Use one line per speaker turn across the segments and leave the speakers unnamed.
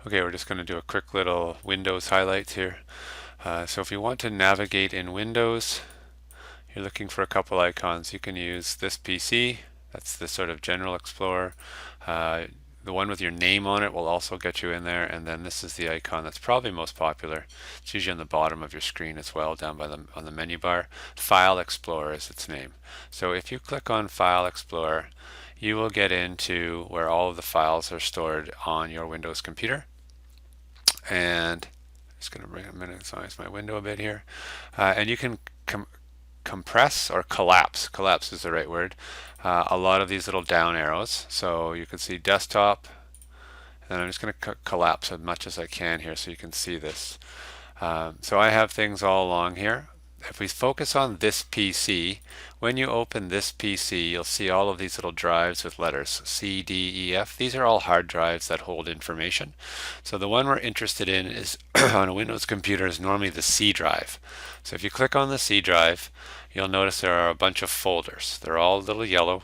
Okay, we're just going to do a quick little Windows highlights here. So if you want to navigate in Windows, you're looking for a couple icons. You can use this PC, that's the sort of General Explorer. The one with your name on it will also get you in there, and then this is the icon that's probably most popular. It's usually on the bottom of your screen as well, down by on the menu bar. File Explorer is its name. So if you click on File Explorer, you will get into where all of the files are stored on your Windows computer. And I'm just going to minimize my window a bit here. And you can compress or collapse. Collapse is the right word. A lot of these little down arrows. So you can see desktop. And I'm just going to collapse as much as I can here so you can see this. So I have things all along here. If we focus on this PC, when you open this PC, you'll see all of these little drives with letters C, D, E, F. These are all hard drives that hold information. So the one we're interested in is on a Windows computer is normally the C drive. So if you click on the C drive, you'll notice there are a bunch of folders. They're all a little yellow.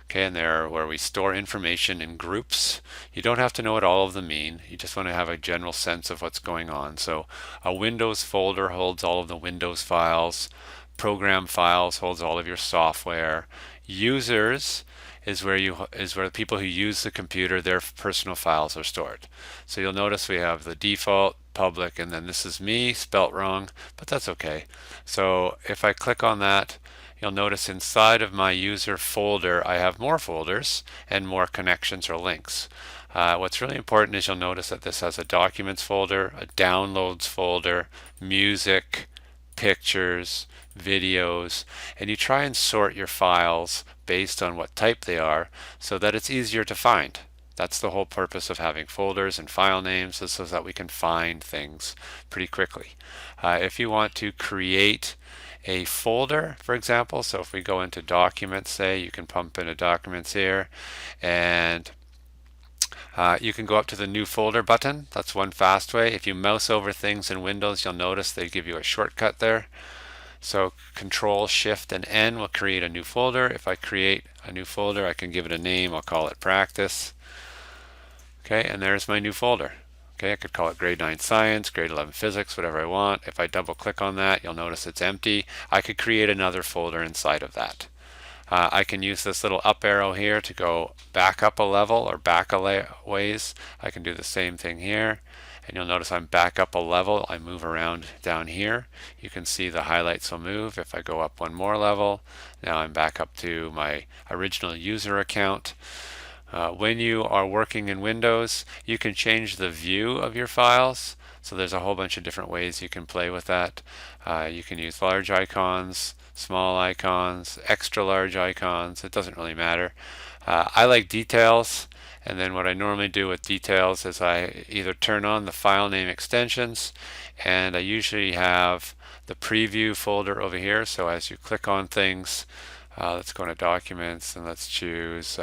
Okay, and they're where we store information in groups. You don't have to know what all of them mean. You just want to have a general sense of what's going on. So a Windows folder holds all of the Windows files. Program files holds all of your software. Users is where the people who use the computer, their personal files are stored. So you'll notice we have the default, public, and then this is me, spelt wrong, but that's okay. So if I click on that, you'll notice inside of my user folder I have more folders and more connections or links. What's really important is you'll notice that this has a documents folder, a downloads folder, music, pictures, videos, and you try and sort your files based on what type they are so that it's easier to find. That's the whole purpose of having folders and file names, is so that we can find things pretty quickly. If you want to create a folder, for example, so if we go into documents, say, you can pump into documents here, and you can go up to the new folder button. That's one fast way. If you mouse over things in Windows, you'll notice they give you a shortcut there. So Control, Shift, and N will create a new folder. If I create a new folder, I can give it a name. I'll call it Practice. Okay, and there's my new folder. Okay, I could call it grade 9 science, grade 11 physics, whatever I want. If I double click on that, you'll notice it's empty. I could create another folder inside of that. I can use this little up arrow here to go back up a level or back a ways. I can do the same thing here. And you'll notice I'm back up a level. I move around down here. You can see the highlights will move. If I go up one more level, now I'm back up to my original user account. When you are working in Windows, you can change the view of your files. So there's a whole bunch of different ways you can play with that. You can use large icons, small icons, extra large icons. It doesn't really matter. I like details, and then what I normally do with details is I either turn on the file name extensions, and I usually have the preview folder over here. So as you click on things, let's go into documents and let's choose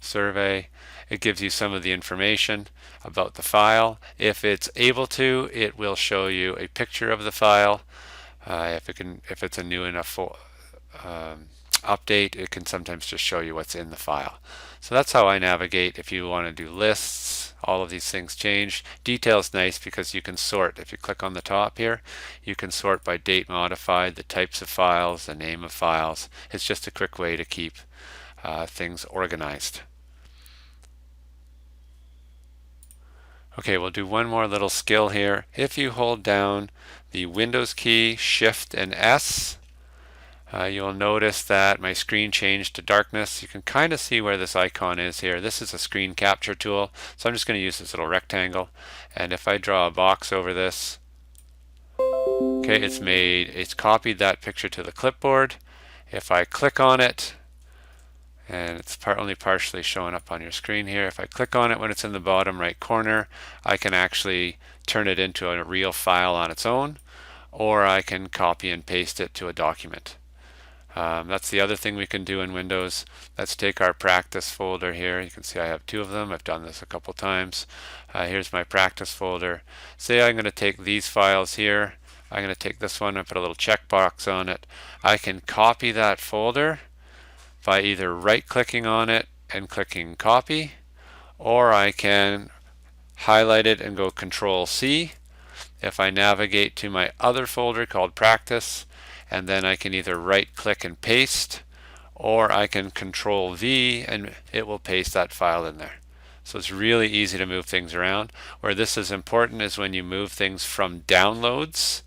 survey. It gives you some of the information about the file. If it's able to, it will show you a picture of the file. If it's a new enough update, it can sometimes just show you what's in the file. So that's how I navigate. If you want to do lists, all of these things change. Detail's nice because you can sort. If you click on the top here, you can sort by date modified, the types of files, the name of files. It's just a quick way to keep things organized. Okay, we'll do one more little skill here. If you hold down the Windows key, Shift and S, you'll notice that my screen changed to darkness. You can kind of see where this icon is here. This is a screen capture tool, so I'm just going to use this little rectangle. And if I draw a box over this, okay, it's copied that picture to the clipboard. If I click on it, and it's only partially showing up on your screen here. If I click on it when it's in the bottom right corner, I can actually turn it into a real file on its own, or I can copy and paste it to a document. That's the other thing we can do in Windows. Let's take our practice folder here. You can see I have two of them. I've done this a couple times. Here's my practice folder. Say I'm going to take these files here. I'm going to take this one and put a little checkbox on it. I can copy that folder by either right-clicking on it and clicking copy, or I can highlight it and go Control C. If I navigate to my other folder called Practice, and then I can either right click and paste, or I can Control V and it will paste that file in there. So it's really easy to move things around. Where this is important is when you move things from downloads,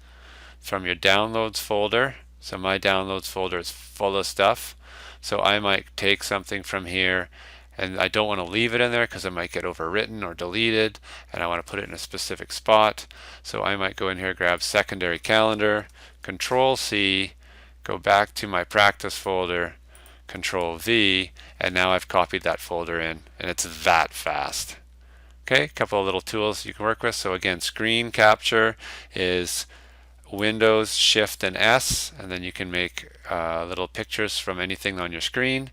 from your downloads folder. So my downloads folder is full of stuff. So I might take something from here, and I don't want to leave it in there because it might get overwritten or deleted, and I want to put it in a specific spot. So I might go in here, grab secondary calendar, Control C, go back to my practice folder, Control V, and now I've copied that folder in, and it's that fast. Okay, a couple of little tools you can work with. So again, screen capture is Windows, Shift, and S, and then you can make little pictures from anything on your screen.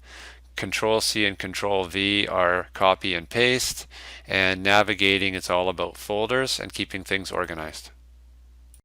Control C and Control V are copy and paste, and navigating, it's all about folders and keeping things organized.